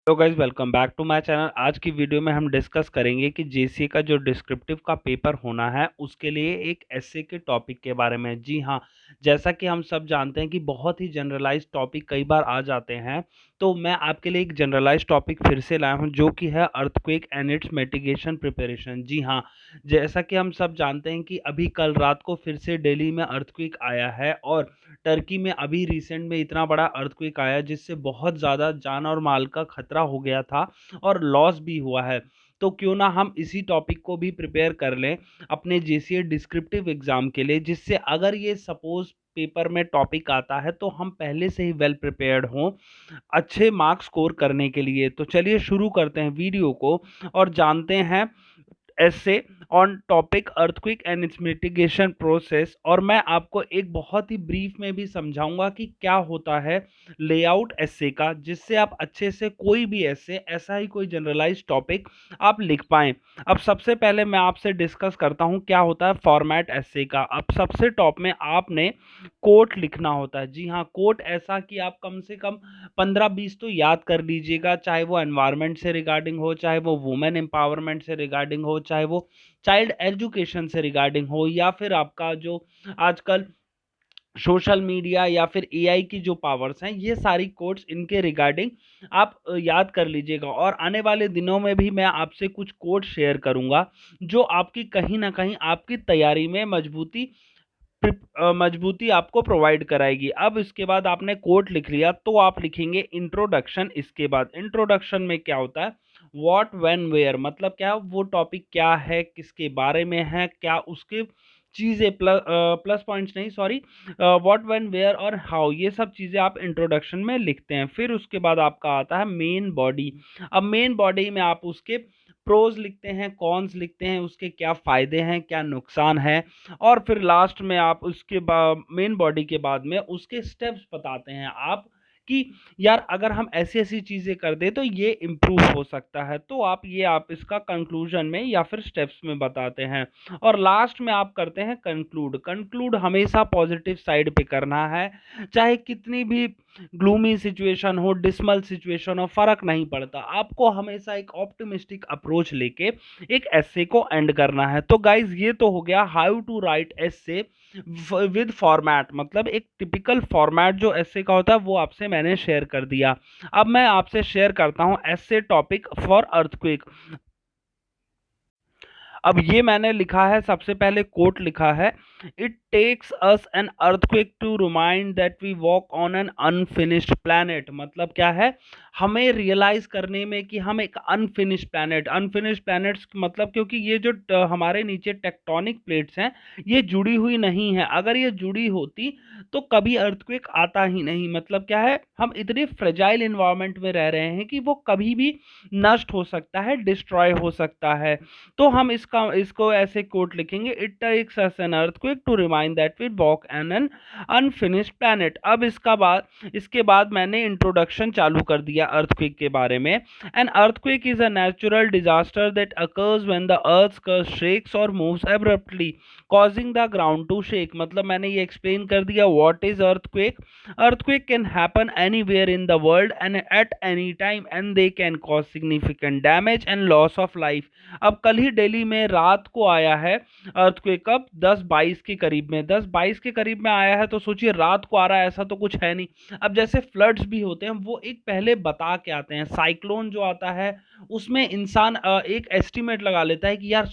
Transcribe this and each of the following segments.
Hello guys, welcome back to my channel. आज की video में हम डिस्कस करेंगे कि जेसीए का जो डिस्क्रिप्टिव का पेपर होना है उसके लिए एक एसए के टॉपिक के बारे में। जी हाँ, जैसा कि हम सब जानते हैं कि बहुत ही जनरलाइज टॉपिक कई बार आ जाते हैं, तो मैं आपके लिए एक जनरलाइज टॉपिक फिर से लाया हूं जो कि है earthquake and its mitigation preparation. जी हाँ, जैसा कि हम सब जानते हैं कि अभी कल रात को फिर से दिल्ली में अर्थक्वेक आया है और टर्की में अभी रिसेंट में इतना बड़ा अर्थक्वेक आया जिससे बहुत ज़्यादा जान और माल का खतरा हो गया था और लॉस भी हुआ है। तो क्यों ना हम इसी टॉपिक को भी प्रिपेयर कर लें अपने जेसीए डिस्क्रिप्टिव एग्जाम के लिए, जिससे अगर ये सपोज पेपर में टॉपिक आता है तो हम पहले से ही वेल प्रिपेयर्ड हों अच्छे मार्क्स स्कोर करने के लिए। तो चलिए शुरू करते हैं वीडियो को और जानते हैं essay on topic earthquake and its mitigation process. और मैं आपको एक बहुत ही ब्रीफ में भी समझाऊंगा कि क्या होता है लेआउट एसे का, जिससे आप अच्छे से कोई भी एसे ऐसा ही कोई जनरलाइज टॉपिक आप लिख पाएं। अब सबसे पहले मैं आपसे डिस्कस करता हूं क्या होता है फॉर्मेट एसे का। अब सबसे टॉप में आपने कोट लिखना होता है। जी हाँ, कोट ऐसा कि आप कम से कम 15-20 तो याद कर लीजिएगा, चाहे वो एनवायरनमेंट से रिगार्डिंग हो, चाहे वो वुमेन एम्पावरमेंट से रिगार्डिंग हो, चाहे वो चाइल्ड एजुकेशन से रिगार्डिंग हो, या फिर आपका जो आजकल सोशल मीडिया या फिर एआई की जो पावर्स हैं, ये सारी कोड्स इनके रिगार्डिंग आप याद कर लीजिएगा। और आने वाले दिनों में भी मैं आपसे कुछ कोड शेयर करूंगा जो आपकी कहीं ना कहीं आपकी तैयारी में मजबूती आपको प्रोवाइड कराएगी। अब इसके बाद आपने कोट लिख लिया तो आप लिखेंगे इंट्रोडक्शन। इसके बाद इंट्रोडक्शन में क्या होता है, व्हाट व्हेन वेयर, मतलब क्या वो टॉपिक क्या है, किसके बारे में है, क्या उसके चीज़ें प्लस पॉइंट्स नहीं, सॉरी, व्हाट व्हेन वेयर और हाउ, ये सब चीज़ें आप इंट्रोडक्शन में लिखते हैं। फिर उसके बाद आपका आता है मेन बॉडी। अब मेन बॉडी में आप उसके प्रोज लिखते हैं, कॉन्स लिखते हैं, उसके क्या फ़ायदे हैं, क्या नुकसान है, और फिर लास्ट में आप उसके बाद मेन बॉडी के बाद में उसके स्टेप्स बताते हैं आप कि यार अगर हम ऐसी ऐसी चीज़ें कर दे तो ये इम्प्रूव हो सकता है। तो आप इसका कंक्लूजन में या फिर स्टेप्स में बताते हैं। और लास्ट में आप करते हैं कंक्लूड। कंक्लूड हमेशा पॉजिटिव साइड पे करना है, चाहे कितनी भी ग्लूमी सिचुएशन हो, डिसमल सिचुएशन हो, फर्क नहीं पड़ता, आपको हमेशा एक ऑप्टिमिस्टिक अप्रोच लेके एक एसे को एंड करना है। तो गाइज ये तो हो गया how to write essay with format, मतलब एक टिपिकल फॉर्मेट जो एसे का होता है वो आपसे मैंने शेयर कर दिया। अब मैं आपसे शेयर करता हूं एसे टॉपिक फॉर अर्थक्वेक। अब ये मैंने लिखा है, सबसे पहले कोट लिखा है, it takes us an earthquake to remind that we walk on an unfinished planet. मतलब क्या है, हमें रियलाइज करने में कि हम एक अनफिनिश्ड प्लैनेट, अनफिनिश्ड प्लैनेट्स मतलब क्योंकि ये जो हमारे नीचे टेक्टोनिक प्लेट्स हैं ये जुड़ी हुई नहीं है। अगर ये जुड़ी होती तो कभी अर्थक्वेक आता ही नहीं। मतलब क्या है, हम इतने फ्रेजाइल इन्वायरमेंट में रह रहे हैं कि वो कभी भी नष्ट हो सकता है, डिस्ट्रॉय हो सकता है। तो हम इसको ऐसे कोट लिखेंगे, it takes us an earthquake to remind that we walk an an unfinished planet. अब इसके बाद मैंने इंट्रोडक्शन चालू कर दिया अर्थक्वेक के बारे में। An earthquake is a natural disaster that occurs when the earth crust shakes और moves abruptly causing the ground to shake. मतलब मैंने ये एक्सप्लेन कर दिया what is earthquake. Earthquake can happen anywhere in the world and at any time and they can cause significant damage and loss of life. अब कल ही दिल्ली में रात को आया है अर्थक्वेक, कब 10-22 के करीब में, 10-22 के करीब में आया है, तो सोचिए रात को आ रहा है, ऐसा तो कुछ है नहीं। अब जैसे फ्लड्स भी होते हैं वो एक पहले बता के आते हैं, साइक्लोन जो आता है उसमें इंसान एक एस्टिमेट लगा लेता है कि यार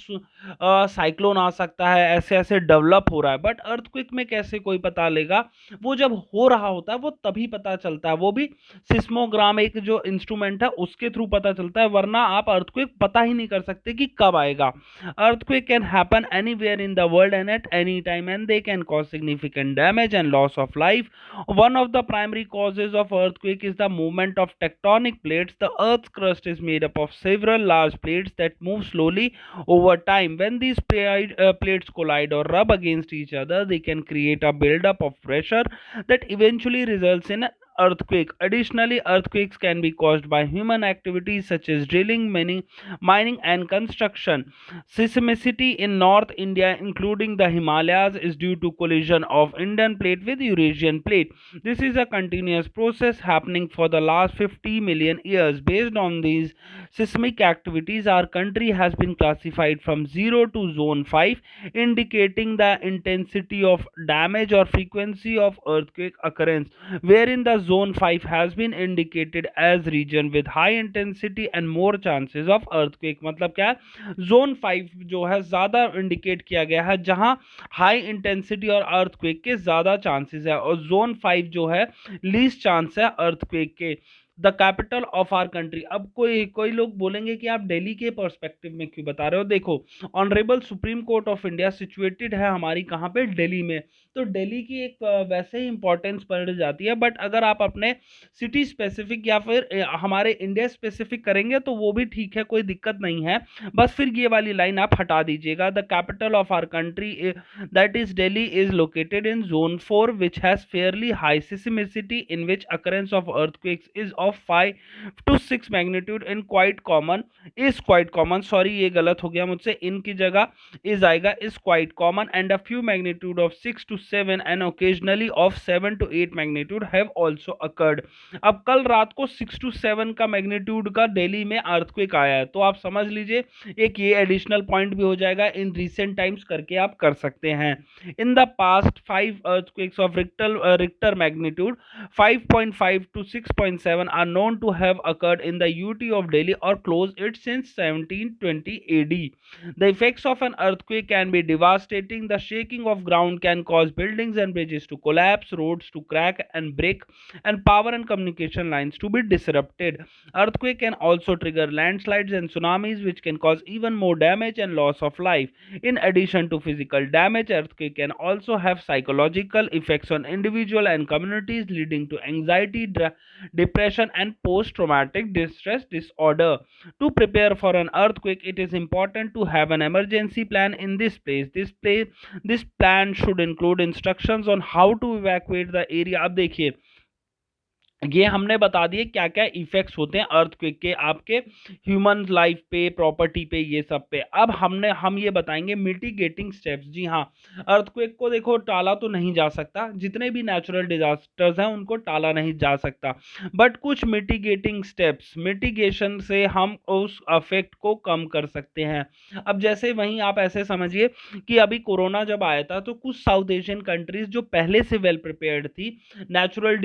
साइक्लोन आ सकता है, ऐसे ऐसे डेवलप हो रहा है। बट अर्थक्वेक में कैसे कोई पता लेगा, वो जब हो रहा होता है वो तभी पता चलता है, वो भी सिस्मोग्राम एक जो इंस्ट्रूमेंट है उसके थ्रू पता चलता है, वरना आप अर्थक्वेक पता ही नहीं कर सकते कि कब आएगा। Earthquake can happen anywhere in the world and at any time and they can cause significant damage and loss of life. One of the primary causes of earthquake is the movement of tectonic plates. The earth's crust is made up of several large plates that move slowly over time. When these plates collide or rub against each other, they can create a buildup of pressure that eventually results in an earthquake. Additionally, earthquakes can be caused by human activities such as drilling, mining and construction. Seismicity in North India, including the Himalayas, is due to collision of Indian plate with Eurasian plate. This is a continuous process happening for the last 50 million years. Based on these seismic activities, our country has been classified from 0 to zone 5, indicating the intensity of damage or frequency of earthquake occurrence, wherein the zone 5 has been indicated as region with high intensity and more chances of earthquake. मतलब क्या है, zone 5 जो है ज़्यादा indicate किया गया है जहां हाई इंटेंसिटी और अर्थक्वेक के ज़्यादा चांसेस है, और जोन 5 जो है लीस्ट चांस है अर्थक्वेक के। The capital of our country. अब कोई कोई लोग बोलेंगे कि आप दिल्ली के पर्सपेक्टिव में क्यों बता रहे हो। देखो, honourable supreme court of India situated है हमारी कहाँ पे, दिल्ली में। तो दिल्ली की एक वैसे ही इंपॉर्टेंस पड़ जाती है, बट अगर आप अपने सिटी स्पेसिफिक या फिर हमारे इंडिया स्पेसिफिक करेंगे तो वो भी ठीक है, कोई दिक्कत नहीं है। बस फिर ये वाली लाइन आप हटा दीजिएगा। The capital of our country that is Delhi is located in zone 4 which has fairly high सिस्मिसिटी in which occurrence of earthquakes is of 5 to 6 magnitude in quite common, is quite common, sorry ये गलत हो गया मुझसे, इनकी जगह is आएगा, is quite common and a few magnitude of 6 to 7 and occasionally of 7 to 8 magnitude have also occurred. अब कल रात को 6 to 7 का मैग्नीट्यूड का दिल्ली में अर्थक्वेक आया है, तो आप समझ लीजिए एक ये एडिशनल पॉइंट भी हो जाएगा, इन रिसेंट टाइम्स करके आप कर सकते हैं। In the past 5 earthquakes of Richter magnitude 5.5 to 6.7 are known to have occurred in the UT of Delhi or close it since 1720 AD. The effects of an earthquake can be devastating. The shaking of ground can cause buildings and bridges to collapse, roads to crack and break, and power and communication lines to be disrupted. Earthquake can also trigger landslides and tsunamis, which can cause even more damage and loss of life. In addition to physical damage, earthquake can also have psychological effects on individual and communities, leading to anxiety, depression, and post-traumatic stress disorder. To prepare for an earthquake, it is important to have an emergency plan in this place. This plan should include instructions on how to evacuate the area. अब देखिए, ये हमने बता दिए क्या क्या effects होते हैं अर्थक्वेक के आपके ह्यूमन लाइफ पे, प्रॉपर्टी पे, ये सब पे। अब हम ये बताएंगे मिटिगेटिंग स्टेप्स। जी हाँ, अर्थक्वेक को देखो टाला तो नहीं जा सकता, जितने भी नेचुरल डिजास्टर्स हैं उनको टाला नहीं जा सकता, बट कुछ मिटिगेटिंग स्टेप्स, मिटिगेशन से हम उस अफेक्ट को कम कर सकते हैं। अब जैसे वहीं आप ऐसे समझिए कि अभी कोरोना जब आया था तो कुछ साउथ एशियन कंट्रीज जो पहले से वेल प्रिपेयर्ड थी नेचुरल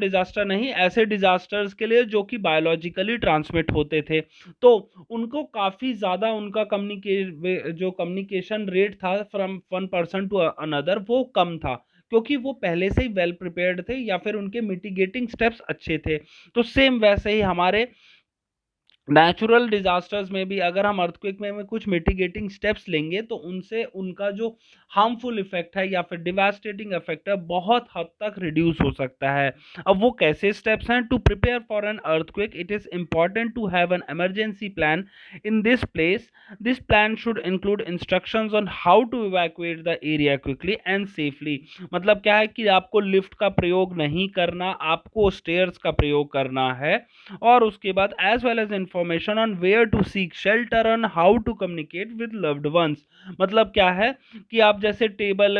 डिजास्टर नहीं, ऐसे डिजास्टर्स के लिए जो कि बायोलॉजिकली ट्रांसमिट होते थे, तो उनको काफ़ी ज़्यादा उनका कम्युनिकेशन रेट था from one person to another, वो कम था क्योंकि वो पहले से ही वेल प्रिपेयर्ड थे या फिर उनके मिटिगेटिंग स्टेप्स अच्छे थे। तो सेम वैसे ही हमारे नेचुरल डिजास्टर्स में भी अगर हम अर्थक्वेक में कुछ मिटिगेटिंग स्टेप्स लेंगे तो उनसे उनका जो हार्मफुल इफेक्ट है या फिर डिवास्टेटिंग इफेक्ट है बहुत हद तक रिड्यूस हो सकता है। अब वो कैसे स्टेप्स हैं? To prepare for an earthquake it is important to have an emergency plan in this place. This plan should include instructions on how to evacuate the area quickly and safely. मतलब क्या है कि आपको lift का प्रयोग नहीं करना, आपको स्टेयर्स का प्रयोग करना है, और उसके बाद as well as information on where to seek shelter and how to communicate with loved ones. मतलब क्या है कि आप जैसे टेबल,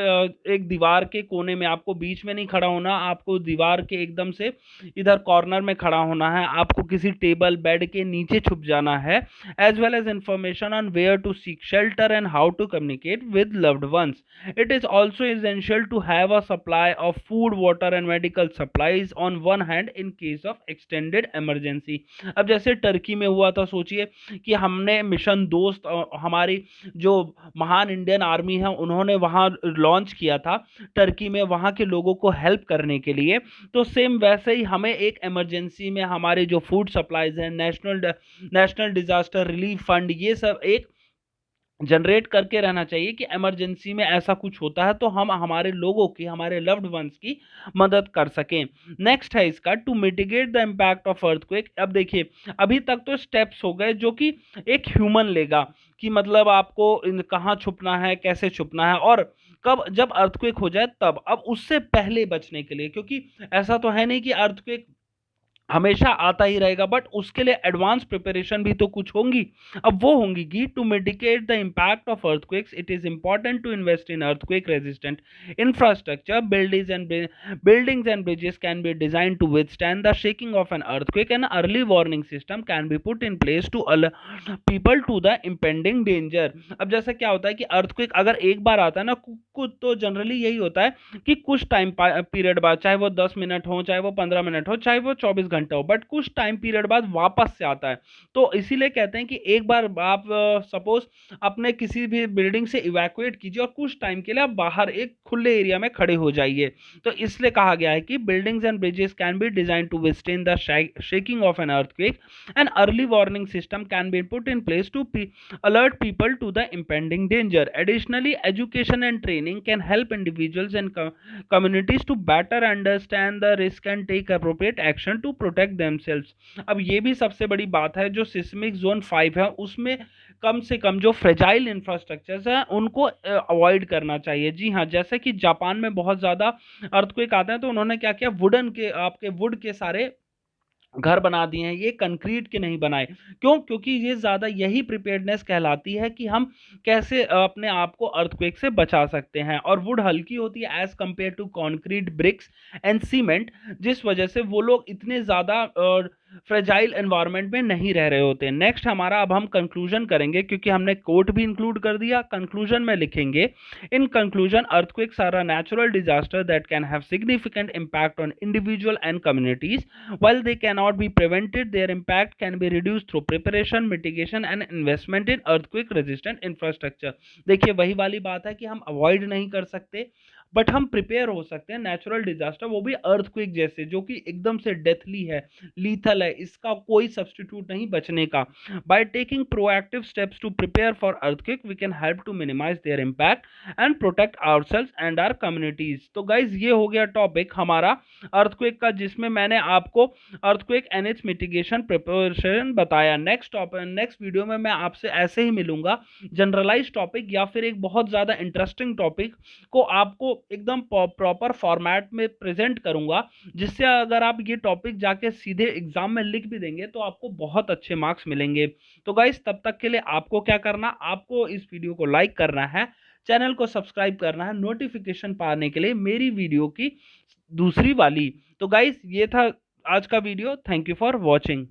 एक दीवार के कोने में, आपको बीच में नहीं खड़ा होना, आपको दीवार के एकदम से इधर कॉर्नर में खड़ा होना है, आपको किसी टेबल बेड के नीचे छुप जाना है, as well as information on where to seek shelter and how to communicate with loved ones. It is also essential to have a supply of food, water and medical supplies on one hand in case of extended emergency. अब जैसे Turkey में हुआ था, सोचिए कि हमने mission दोस्त, हमारी जो महान इंडियन आर्मी है उन्होंने वहाँ लॉन्च किया था टर्की में वहाँ के लोगों को हेल्प करने के लिए। तो सेम वैसे ही हमें एक इमरजेंसी में हमारे जो फूड सप्लाईज हैं, नेशनल डिजास्टर रिलीफ फंड, ये सब एक जनरेट करके रहना चाहिए कि इमरजेंसी में ऐसा कुछ होता है तो हम हमारे लोगों की, हमारे लव्ड वंस की मदद कर सकें। नेक्स्ट है इसका to mitigate the impact of earthquake. अब देखिए, अभी तक तो स्टेप्स हो गए जो कि एक ह्यूमन लेगा कि मतलब आपको कहाँ छुपना है, कैसे छुपना है, और कब? जब अर्थक्वेक हो जाए तब। अब उससे पहले बचने के लिए, क्योंकि ऐसा तो है नहीं कि अर्थक्वेक हमेशा आता ही रहेगा, बट उसके लिए एडवांस प्रिपरेशन भी तो कुछ होंगी। अब वो होंगी कि to mitigate the impact of earthquakes it is important to invest in earthquake resistant infrastructure buildings and bridges can be designed to withstand the shaking of an earthquake, and early warning system can be put in place to alert people to the impending danger। अब जैसा क्या होता है कि earthquake अगर एक बार आता है ना, कुछ तो जनरली यही होता है कि कुछ टाइम पीरियड बाद, चाहे वो 10 मिनट हो, चाहे वो 15 मिनट हो, चाहे वो 24 घंटे हो, बट कुछ टाइम पीरियड बाद वापस से आता है। तो इसीलिए कहते हैं कि एक बार आप सपोज अपने किसी भी बिल्डिंग से इवैक्यूएट कीजिए और कुछ टाइम के लिए आप बाहर एक खुले एरिया में खड़े हो जाइए। तो इसलिए कहा गया है कि buildings and bridges can be design to withstand the shaking of an earthquake, and early warning system can be put in place to alert people to the impending danger। Additionally, education and training can help individuals and communities to better understand the risk and take appropriate action to protect themselves। अब ये भी सबसे बड़ी बात है, जो seismic zone 5 है उसमें कम से कम जो फ्रेजाइल इंफ्रास्ट्रक्चर्स हैं उनको अवॉइड करना चाहिए। जी हाँ, जैसे कि जापान में बहुत ज़्यादा अर्थक्वेक आते हैं, तो उन्होंने क्या किया, वुडन के आपके वुड के सारे घर बना दिए हैं, ये कंक्रीट के नहीं बनाए। क्यों? क्योंकि ये ज़्यादा यही प्रिपेयर्डनेस कहलाती है कि हम कैसे अपने आप को अर्थक्वेक से बचा सकते हैं। और वुड हल्की होती है as compare to concrete, bricks and cement, जिस वजह से वो लोग इतने ज़्यादा फ्रेजाइल एनवायरनमेंट में नहीं रह रहे होते। नेक्स्ट हमारा, अब हम कंक्लूजन करेंगे, क्योंकि हमने कोट भी इंक्लूड कर दिया। कंक्लूजन में लिखेंगे, in conclusion earthquakes are a natural disaster that can have significant impact on individual and communities. While they cannot be prevented, their impact can be reduced through preparation, mitigation and investment in earthquake resistant infrastructure। देखिए वही वाली बात है कि हम avoid नहीं कर सकते, बट हम प्रिपेयर हो सकते हैं। नेचुरल डिजास्टर, वो भी अर्थक्वेक जैसे, जो कि एकदम से डेथली है, लीथल है, इसका कोई सब्सटीट्यूट नहीं बचने का। By taking proactive steps to prepare for earthquake we can help to minimize their impact and protect ourselves and our communities. तो गाइज ये हो गया टॉपिक हमारा अर्थक्वेक का, जिसमें मैंने आपको earthquake and its mitigation preparation बताया। नेक्स्ट वीडियो में मैं आपसे ऐसे ही मिलूंगा, जनरलाइज टॉपिक या फिर एक बहुत ज़्यादा इंटरेस्टिंग टॉपिक को आपको एकदम प्रॉपर फॉर्मेट में प्रेजेंट करूंगा, जिससे अगर आप ये टॉपिक जाके सीधे एग्जाम में लिख भी देंगे तो आपको बहुत अच्छे मार्क्स मिलेंगे। तो गाइस तब तक के लिए आपको क्या करना, आपको इस वीडियो को लाइक करना है, चैनल को सब्सक्राइब करना है नोटिफिकेशन पाने के लिए मेरी वीडियो की दूसरी वाली। तो गाइस ये था आज का video. Thank you for watching.